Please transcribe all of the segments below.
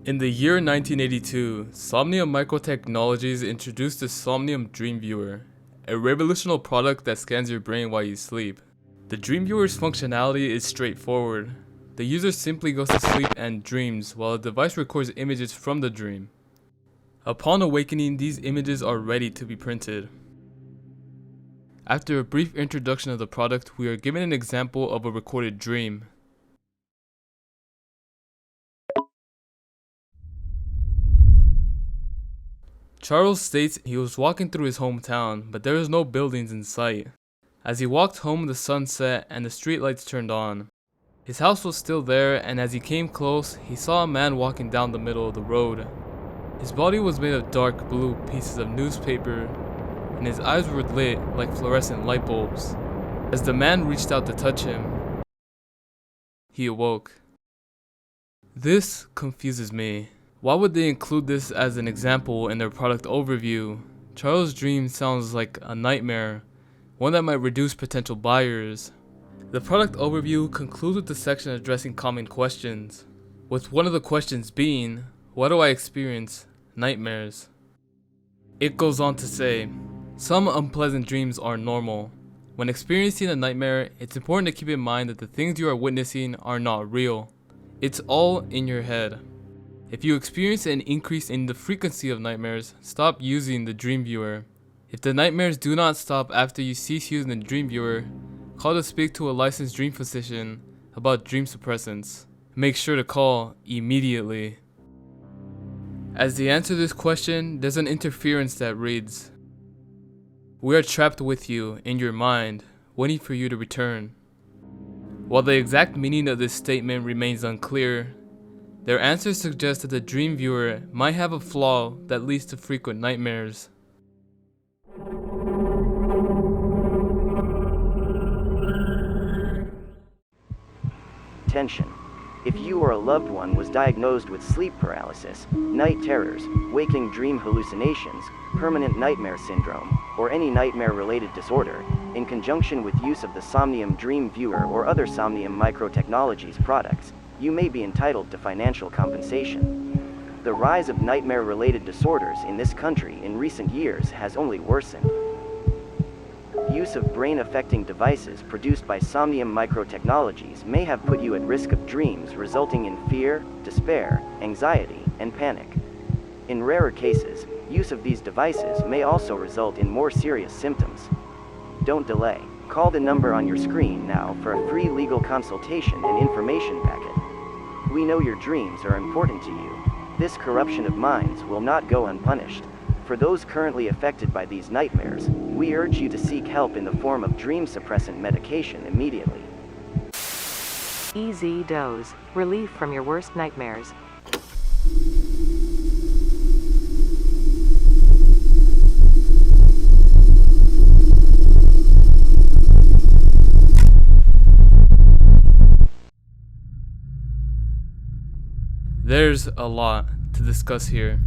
In the year 1982, Somnium Microtechnologies introduced the Somnium DreamViewer, a revolutionary product that scans your brain while you sleep. The DreamViewer's functionality is straightforward. The user simply goes to sleep and dreams while the device records images from the dream. Upon awakening, these images are ready to be printed. After a brief introduction of the product, we are given an example of a recorded dream. Charles states he was walking through his hometown, but there was no buildings in sight. As he walked home, the sun set and the streetlights turned on. His house was still there, and as he came close, he saw a man walking down the middle of the road. His body was made of dark blue pieces of newspaper, and his eyes were lit like fluorescent light bulbs. As the man reached out to touch him, he awoke. This confuses me. Why would they include this as an example in their product overview? Charles' dream sounds like a nightmare, one that might reduce potential buyers. The product overview concludes with the section addressing common questions, with one of the questions being, why do I experience nightmares? It goes on to say, some unpleasant dreams are normal. When experiencing a nightmare, it's important to keep in mind that the things you are witnessing are not real. It's all in your head. If you experience an increase in the frequency of nightmares, stop using the DreamViewer. If the nightmares do not stop after you cease using the DreamViewer, call to speak to a licensed dream physician about dream suppressants. Make sure to call immediately. As they answer this question, there's an interference that reads, we are trapped with you in your mind, waiting for you to return. While the exact meaning of this statement remains unclear, their answer suggests that the DreamViewer might have a flaw that leads to frequent nightmares. Attention. If you or a loved one was diagnosed with sleep paralysis, night terrors, waking dream hallucinations, permanent nightmare syndrome, or any nightmare-related disorder, in conjunction with use of the Somnium DreamViewer or other Somnium Microtechnologies products, you may be entitled to financial compensation. The rise of nightmare-related disorders in this country in recent years has only worsened. Use of brain-affecting devices produced by Somnium Microtechnologies may have put you at risk of dreams resulting in fear, despair, anxiety, and panic. In rarer cases, use of these devices may also result in more serious symptoms. Don't delay. Call the number on your screen now for a free legal consultation and information packet. We know your dreams are important to you. This corruption of minds will not go unpunished. For those currently affected by these nightmares, we urge you to seek help in the form of dream suppressant medication immediately. Easy Doze. Relief from your worst nightmares. There's a lot to discuss here.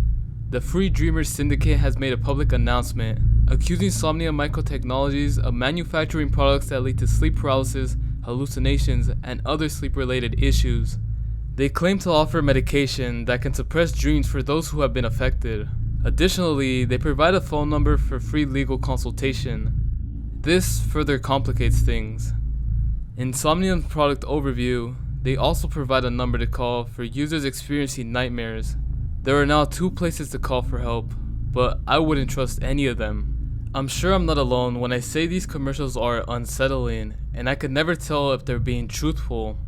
The Free Dreamers Syndicate has made a public announcement accusing Somnium Microtechnologies of manufacturing products that lead to sleep paralysis, hallucinations, and other sleep-related issues. They claim to offer medication that can suppress dreams for those who have been affected. Additionally, they provide a phone number for free legal consultation. This further complicates things. In Somnium's product overview, they also provide a number to call for users experiencing nightmares. There are now 2 places to call for help, but I wouldn't trust any of them. I'm sure I'm not alone when I say these commercials are unsettling, and I could never tell if they're being truthful.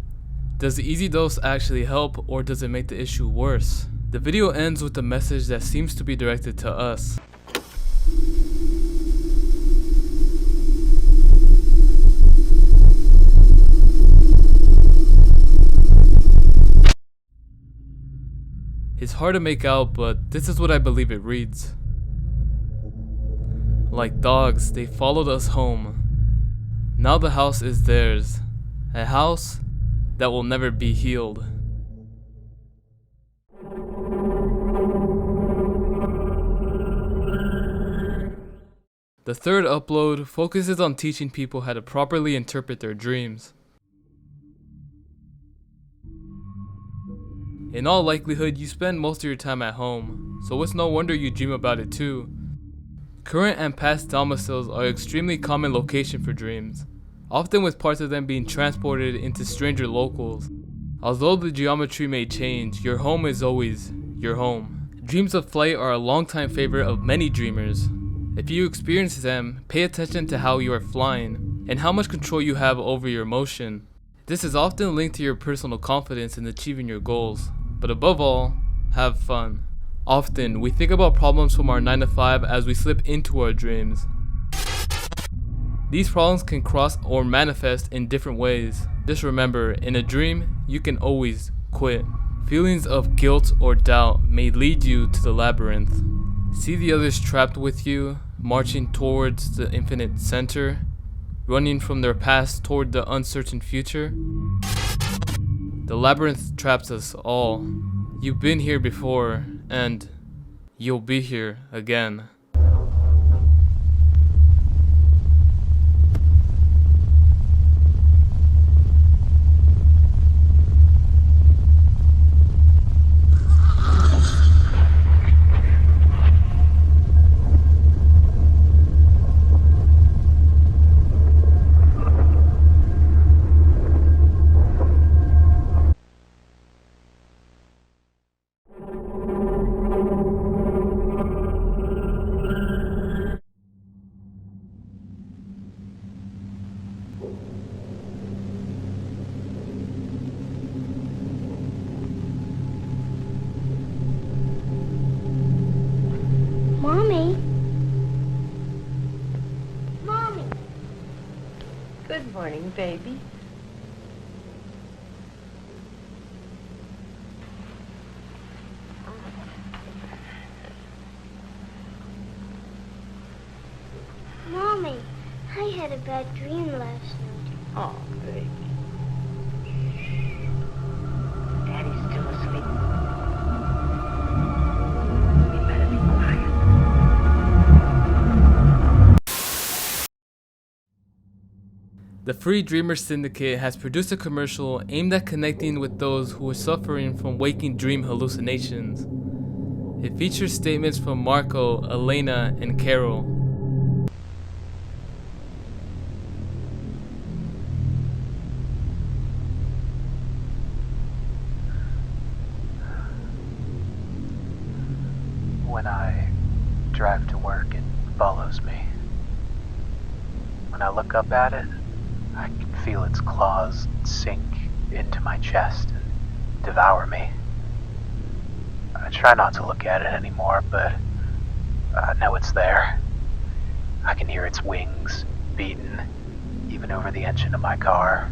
Does the Easy Dose actually help, or does it make the issue worse? The video ends with a message that seems to be directed to us. It's hard to make out, but this is what I believe it reads. Like dogs, they followed us home. Now the house is theirs. A house that will never be healed. The third upload focuses on teaching people how to properly interpret their dreams. In all likelihood, you spend most of your time at home, so it's no wonder you dream about it too. Current and past domiciles are extremely common location for dreams, often with parts of them being transported into stranger locals. Although the geometry may change, your home is always your home. Dreams of flight are a longtime favorite of many dreamers. If you experience them, pay attention to how you are flying and how much control you have over your motion. This is often linked to your personal confidence in achieving your goals, but above all, have fun. Often, we think about problems from our 9 to 5 as we slip into our dreams. These problems can cross or manifest in different ways. Just remember, in a dream, you can always quit. Feelings of guilt or doubt may lead you to the labyrinth. See the others trapped with you, marching towards the infinite center, running from their past toward the uncertain future. The labyrinth traps us all. You've been here before, and you'll be here again. Mommy. Mommy. Good morning, baby. Mommy, I had a bad dream last night. Oh, baby. Daddy's still asleep. You better be quiet. The Free Dreamer Syndicate has produced a commercial aimed at connecting with those who are suffering from waking dream hallucinations. It features statements from Marco, Elena, and Carol. When I drive to work, it follows me. When I look up at it, I can feel its claws sink into my chest and devour me. I try not to look at it anymore, but I know it's there. I can hear its wings beating even over the engine of my car.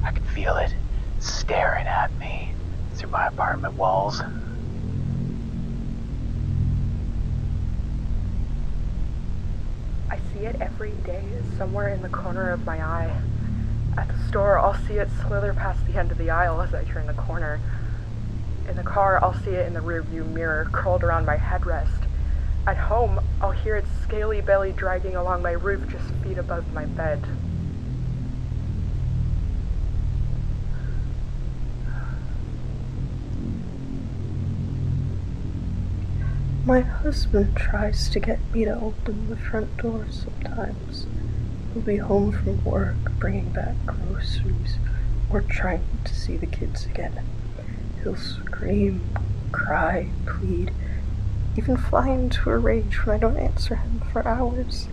I can feel it staring at me through my apartment walls. I see it every day, somewhere in the corner of my eye. At the store, I'll see it slither past the end of the aisle as I turn the corner. In the car, I'll see it in the rearview mirror, curled around my headrest. At home, I'll hear its scaly belly dragging along my roof just feet above my bed. My husband tries to get me to open the front door sometimes. He'll be home from work, bringing back groceries, or trying to see the kids again. He'll scream, cry, plead, even fly into a rage when I don't answer him for hours.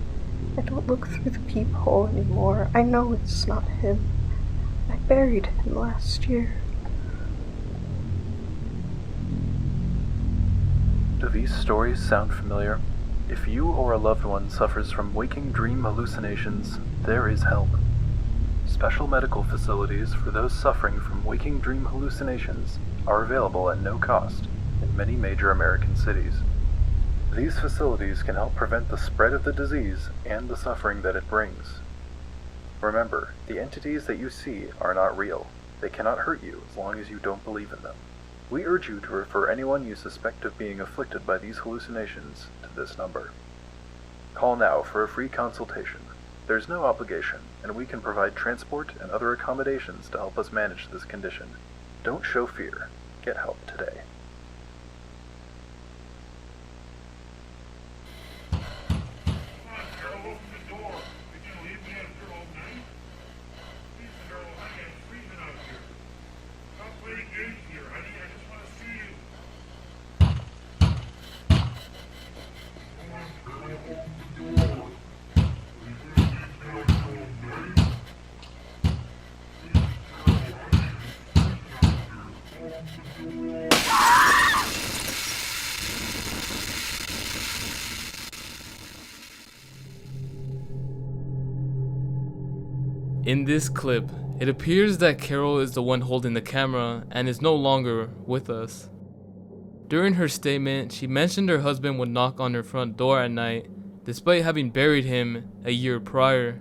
I don't look through the peephole anymore. I know it's not him. I buried him last year. Do these stories sound familiar? If you or a loved one suffers from waking dream hallucinations, there is help. Special medical facilities for those suffering from waking dream hallucinations are available at no cost in many major American cities. These facilities can help prevent the spread of the disease and the suffering that it brings. Remember, the entities that you see are not real. They cannot hurt you as long as you don't believe in them. We urge you to refer anyone you suspect of being afflicted by these hallucinations to this number. Call now for a free consultation. There's no obligation, and we can provide transport and other accommodations to help us manage this condition. Don't show fear. get help today. In this clip, it appears that Carol is the one holding the camera and is no longer with us. During her statement, she mentioned her husband would knock on her front door at night, despite having buried him a year prior.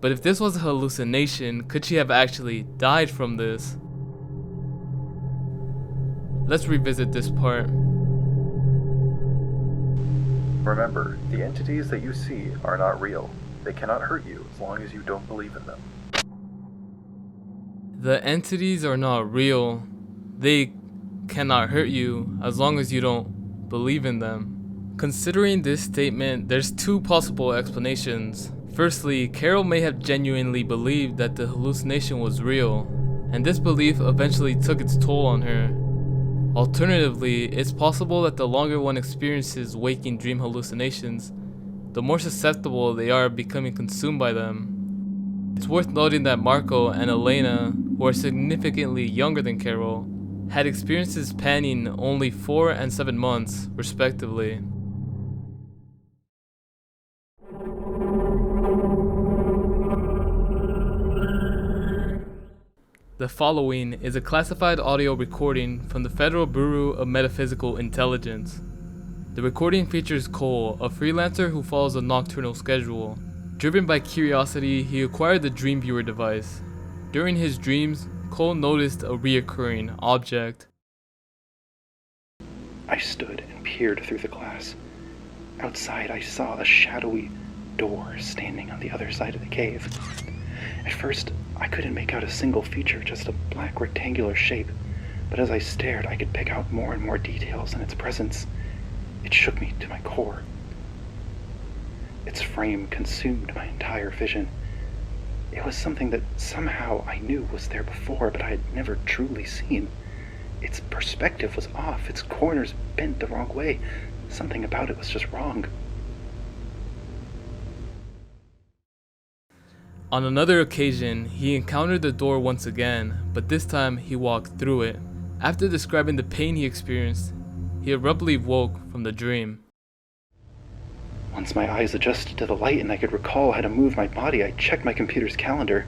But if this was a hallucination, could she have actually died from this? Let's revisit this part. Remember, the entities that you see are not real. They cannot hurt you as long as you don't believe in them. The entities are not real. They cannot hurt you as long as you don't believe in them. Considering this statement, there's two possible explanations. Firstly, Carol may have genuinely believed that the hallucination was real, and this belief eventually took its toll on her. Alternatively, it's possible that the longer one experiences waking dream hallucinations, the more susceptible they are becoming consumed by them. It's worth noting that Marco and Elena, who are significantly younger than Carol, had experiences spanning only 4 and 7 months, respectively. The following is a classified audio recording from the Federal Bureau of Metaphysical Intelligence. The recording features Cole, a freelancer who follows a nocturnal schedule. Driven by curiosity, he acquired the DreamViewer device. During his dreams, Cole noticed a reoccurring object. I stood and peered through the glass. Outside, I saw a shadowy door standing on the other side of the cave. At first, I couldn't make out a single feature, just a black rectangular shape, but as I stared, I could pick out more and more details in its presence. It shook me to my core. Its frame consumed my entire vision. It was something that somehow I knew was there before, but I had never truly seen. Its perspective was off, its corners bent the wrong way. Something about it was just wrong. On another occasion, he encountered the door once again, but this time he walked through it. After describing the pain he experienced, he abruptly woke from the dream. Once my eyes adjusted to the light and I could recall how to move my body, I checked my computer's calendar.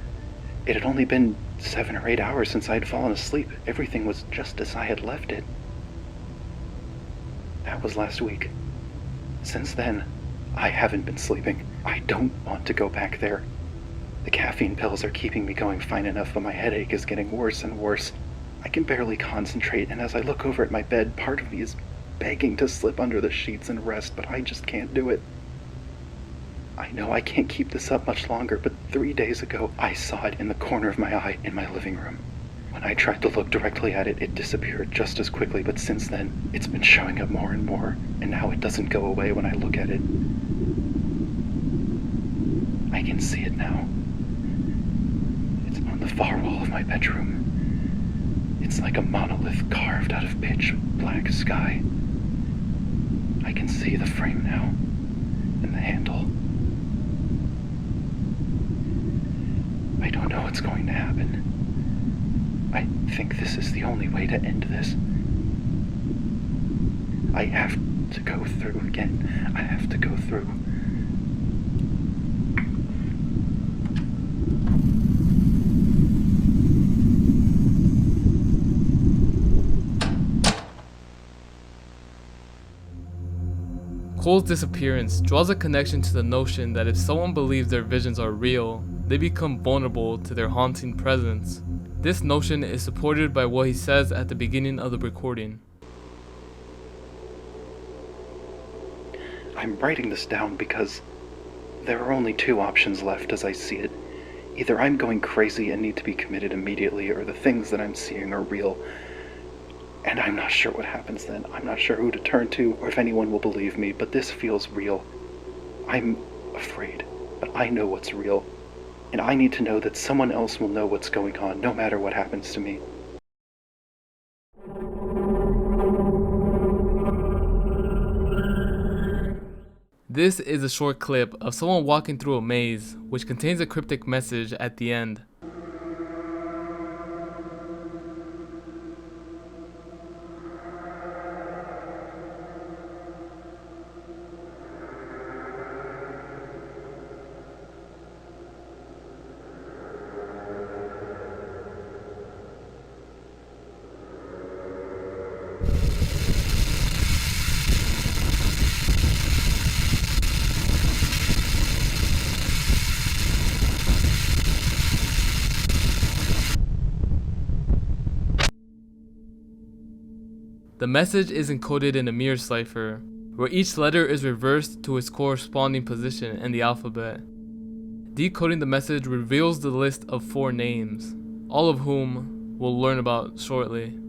It had only been 7 or 8 hours since I had fallen asleep. Everything was just as I had left it. That was last week. Since then, I haven't been sleeping. I don't want to go back there. The caffeine pills are keeping me going fine enough, but my headache is getting worse and worse. I can barely concentrate, and as I look over at my bed, part of me is begging to slip under the sheets and rest, but I just can't do it. I know I can't keep this up much longer, but 3 days ago, I saw it in the corner of my eye in my living room. When I tried to look directly at it, it disappeared just as quickly, but since then, it's been showing up more and more, and now it doesn't go away when I look at it. I can see it now. It's on the far wall of my bedroom. It's like a monolith carved out of pitch black sky. I can see the frame now, and the handle. I don't know what's going to happen. I think this is the only way to end this. I have to go through again. I have to go through. Cole's disappearance draws a connection to the notion that if someone believes their visions are real, they become vulnerable to their haunting presence. This notion is supported by what he says at the beginning of the recording. I'm writing this down because there are only 2 options left as I see it. Either I'm going crazy and need to be committed immediately, or the things that I'm seeing are real. And I'm not sure what happens then. I'm not sure who to turn to or if anyone will believe me, but this feels real. I'm afraid, but I know what's real. And I need to know that someone else will know what's going on, no matter what happens to me. This is a short clip of someone walking through a maze, which contains a cryptic message at the end. The message is encoded in a mirror cipher, where each letter is reversed to its corresponding position in the alphabet. Decoding the message reveals the list of 4 names, all of whom we'll learn about shortly.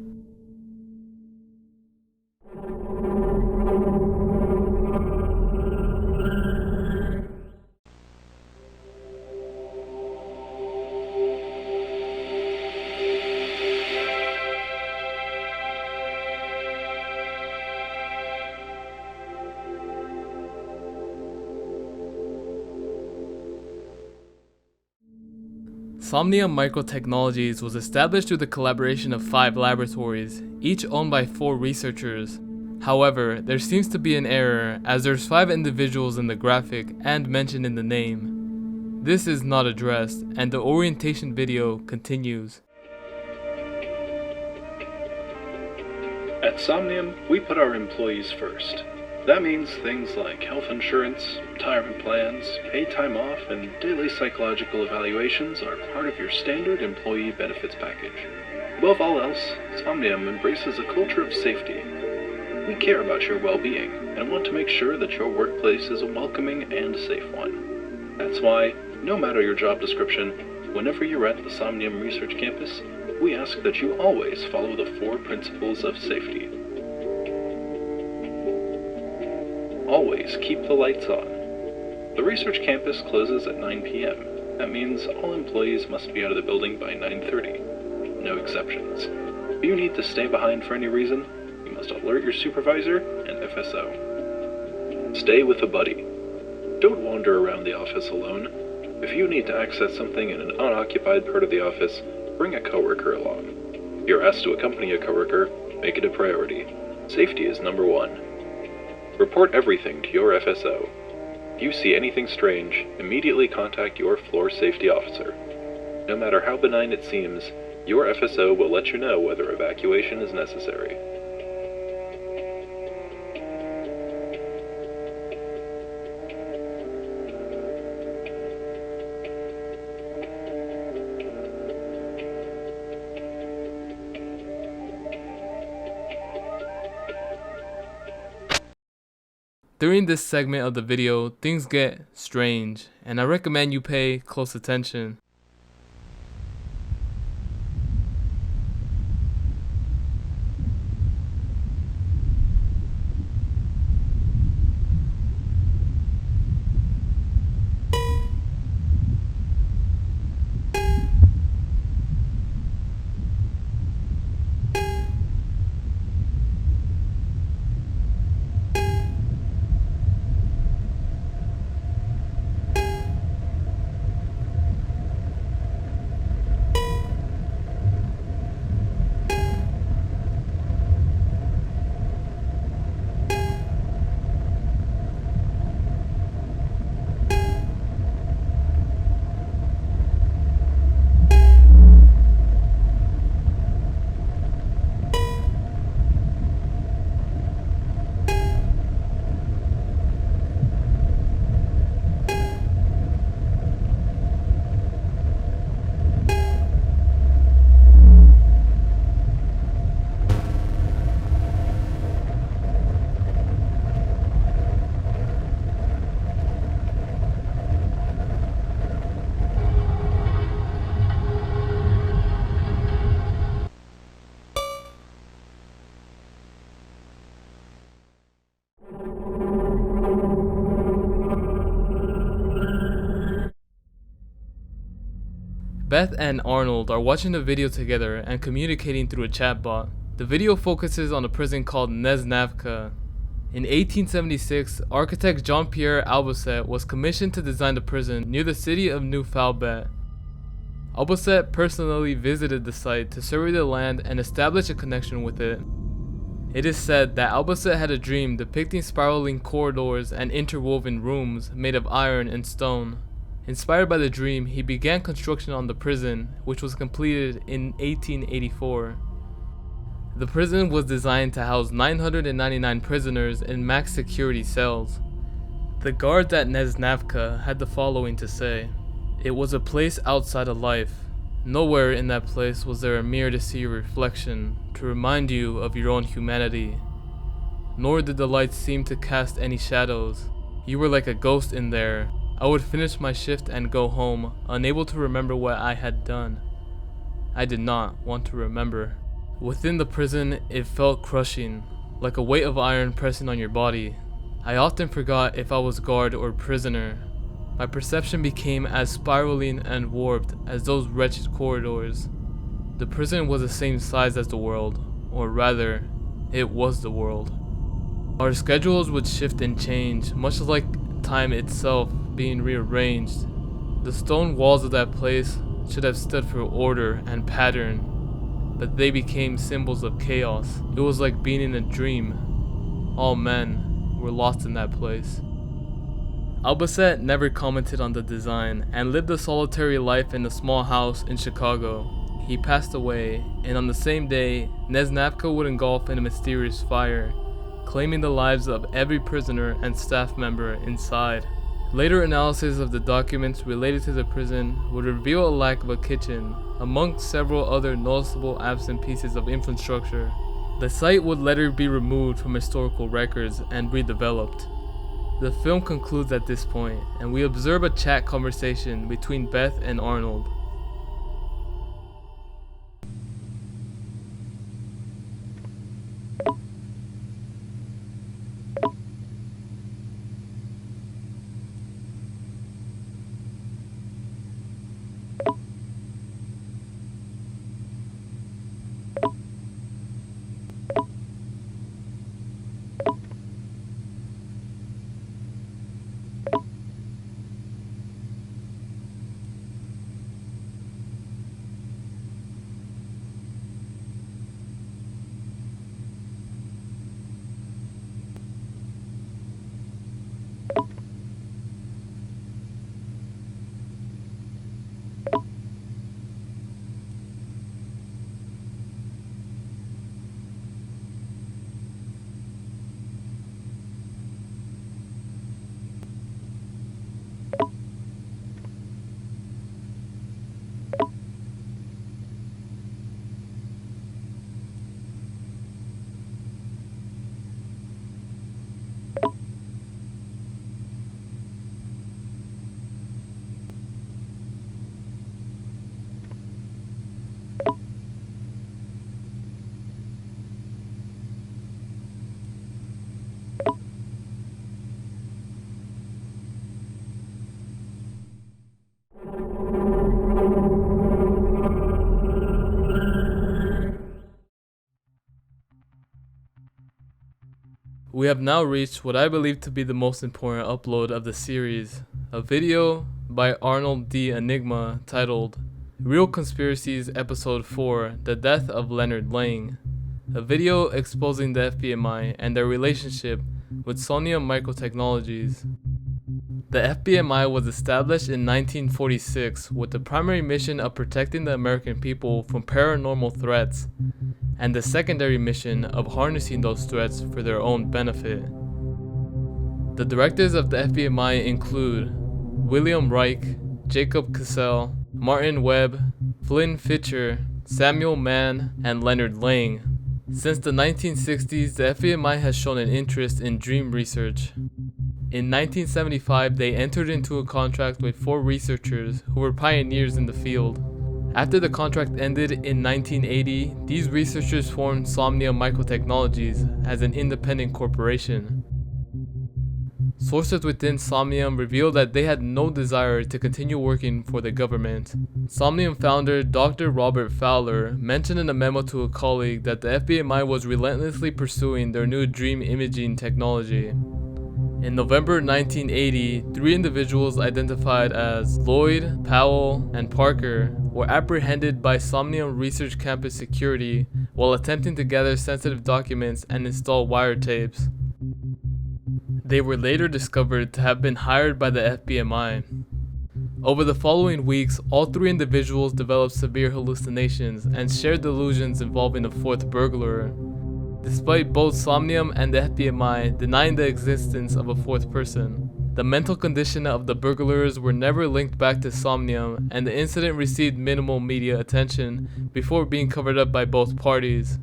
Somnium Microtechnologies was established through the collaboration of 5 laboratories, each owned by 4 researchers. However, there seems to be an error, as there's 5 individuals in the graphic and mentioned in the name. This is not addressed, and the orientation video continues. At Somnium, we put our employees first. That means things like health insurance, retirement plans, paid time off, and daily psychological evaluations are part of your standard employee benefits package. Above all else, Somnium embraces a culture of safety. We care about your well-being and want to make sure that your workplace is a welcoming and safe one. That's why, no matter your job description, whenever you're at the Somnium Research Campus, we ask that you always follow the 4 principles of safety. Always keep the lights on. The research campus closes at 9 p.m. That means all employees must be out of the building by 9:30. No exceptions. If you need to stay behind for any reason, you must alert your supervisor and FSO. Stay with a buddy. Don't wander around the office alone. If you need to access something in an unoccupied part of the office, bring a coworker along. If you're asked to accompany a coworker, make it a priority. Safety is number 1. Report everything to your FSO. If you see anything strange, immediately contact your floor safety officer. No matter how benign it seems, your FSO will let you know whether evacuation is necessary. During this segment of the video, things get strange, and I recommend you pay close attention. Beth and Arnold are watching the video together and communicating through a chatbot. The video focuses on a prison called NEZNAVCA. In 1876, architect Jean-Pierre Albouset was commissioned to design the prison near the city of New Falbet. Albouset personally visited the site to survey the land and establish a connection with it. It is said that Albouset had a dream depicting spiraling corridors and interwoven rooms made of iron and stone. Inspired by the dream, he began construction on the prison, which was completed in 1884. The prison was designed to house 999 prisoners in max security cells. The guards at NEZNAVCA had the following to say: "It was a place outside of life. Nowhere in that place was there a mirror to see your reflection, to remind you of your own humanity. Nor did the lights seem to cast any shadows. You were like a ghost in there. I would finish my shift and go home, unable to remember what I had done. I did not want to remember." Within the prison, it felt crushing, like a weight of iron pressing on your body. I often forgot if I was guard or prisoner. My perception became as spiraling and warped as those wretched corridors. The prison was the same size as the world, or rather, it was the world. Our schedules would shift and change, much like time itself being rearranged. The stone walls of that place should have stood for order and pattern, but they became symbols of chaos. It was like being in a dream. All men were lost in that place. Albouset never commented on the design and lived a solitary life in a small house in Chicago. He passed away, and on the same day, NEZNAVCA would engulf in a mysterious fire, claiming the lives of every prisoner and staff member inside. Later analysis of the documents related to the prison would reveal a lack of a kitchen, amongst several other noticeable absent pieces of infrastructure. The site would later be removed from historical records and redeveloped. The film concludes at this point, and we observe a chat conversation between Beth and Arnold. We have now reached what I believe to be the most important upload of the series, a video by Arnold D. Enigma titled Real Conspiracies Episode 4, The Death of Leonard Lang, a video exposing the FBMI and their relationship with Somnium Microtechnologies. The FBMI was established in 1946 with the primary mission of protecting the American people from paranormal threats, and the secondary mission of harnessing those threats for their own benefit. The directors of the FBMI include William Reich, Jacob Cassell, Martin Webb, Flynn Fisher, Samuel Mann, and Leonard Lang. Since the 1960s, the FBMI has shown an interest in dream research. In 1975, they entered into a contract with 4 researchers who were pioneers in the field. After the contract ended in 1980, these researchers formed Somnium Microtechnologies as an independent corporation. Sources within Somnium revealed that they had no desire to continue working for the government. Somnium founder Dr. Robert Fowler mentioned in a memo to a colleague that the FBI was relentlessly pursuing their new dream imaging technology. In November 1980, 3 individuals identified as Lloyd, Powell, and Parker were apprehended by Somnium Research Campus security while attempting to gather sensitive documents and install wiretapes. They were later discovered to have been hired by the FBI. Over the following weeks, all 3 individuals developed severe hallucinations and shared delusions involving a 4th burglar, despite both Somnium and the FBI denying the existence of a 4th person. The mental condition of the burglars were never linked back to Somnium, and the incident received minimal media attention before being covered up by both parties.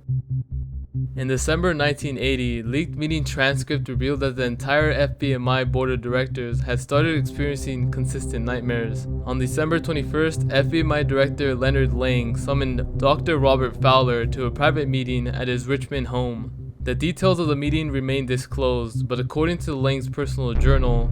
In December 1980, leaked meeting transcript revealed that the entire FBI board of directors had started experiencing consistent nightmares. On December 21st, FBI Director Leonard Lang summoned Dr. Robert Fowler to a private meeting at his Richmond home. The details of the meeting remain disclosed, but according to Lang's personal journal,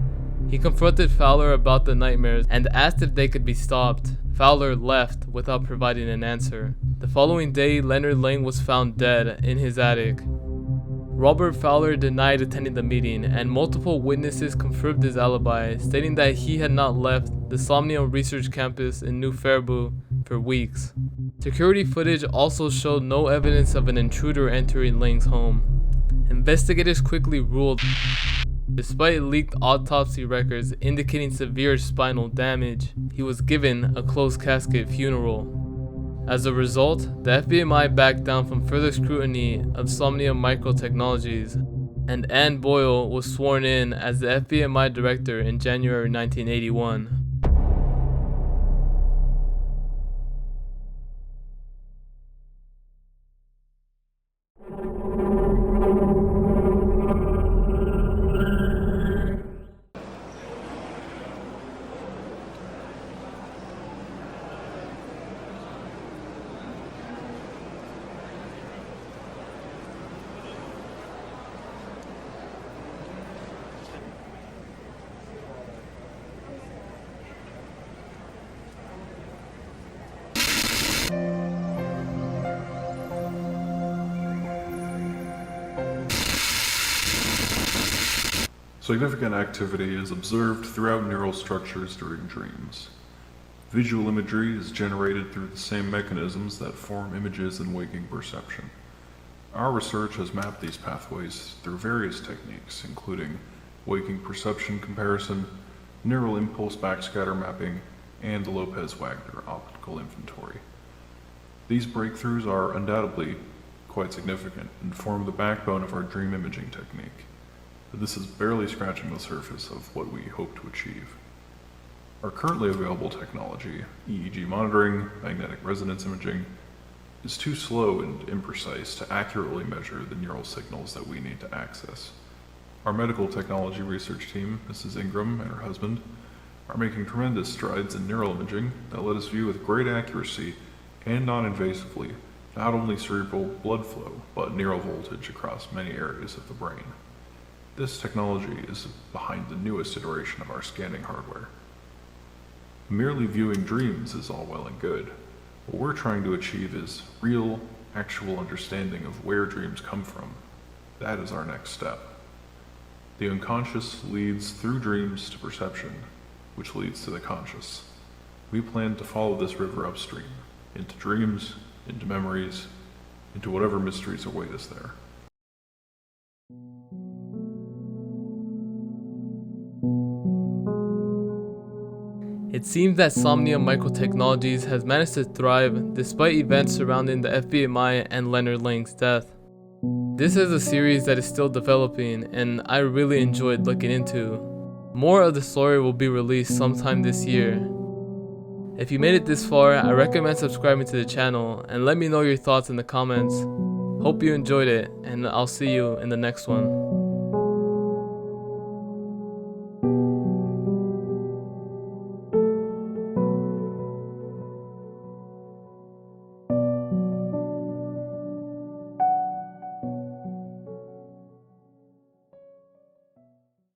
he confronted Fowler about the nightmares and asked if they could be stopped. Fowler left without providing an answer. The following day, Leonard Lang was found dead in his attic. Robert Fowler denied attending the meeting, and multiple witnesses confirmed his alibi, stating that he had not left the Somnium Research Campus in New Faribault for weeks. Security footage also showed no evidence of an intruder entering Lang's home. Investigators quickly ruled, despite leaked autopsy records indicating severe spinal damage, he was given a closed casket funeral. As a result, the FBI backed down from further scrutiny of Somnium Microtechnologies, and Ann Boyle was sworn in as the FBI director in January 1981. Significant activity is observed throughout neural structures during dreams. Visual imagery is generated through the same mechanisms that form images in waking perception. Our research has mapped these pathways through various techniques, including waking perception comparison, neural impulse backscatter mapping, and the Lopez-Wagner optical inventory. These breakthroughs are undoubtedly quite significant and form the backbone of our dream imaging technique. But this is barely scratching the surface of what we hope to achieve. Our currently available technology, EEG monitoring, magnetic resonance imaging, is too slow and imprecise to accurately measure the neural signals that we need to access. Our medical technology research team, Mrs. Ingram and her husband, are making tremendous strides in neural imaging that let us view with great accuracy and non-invasively not only cerebral blood flow, but neural voltage across many areas of the brain. This technology is behind the newest iteration of our scanning hardware. Merely viewing dreams is all well and good. What we're trying to achieve is real, actual understanding of where dreams come from. That is our next step. The unconscious leads through dreams to perception, which leads to the conscious. We plan to follow this river upstream, into dreams, into memories, into whatever mysteries await us there. It seems that Somnium Microtechnologies has managed to thrive despite events surrounding the FBI and Leonard Lang's death. This is a series that is still developing and I really enjoyed looking into. More of the story will be released sometime this year. If you made it this far, I recommend subscribing to the channel and let me know your thoughts in the comments. Hope you enjoyed it, and I'll see you in the next one.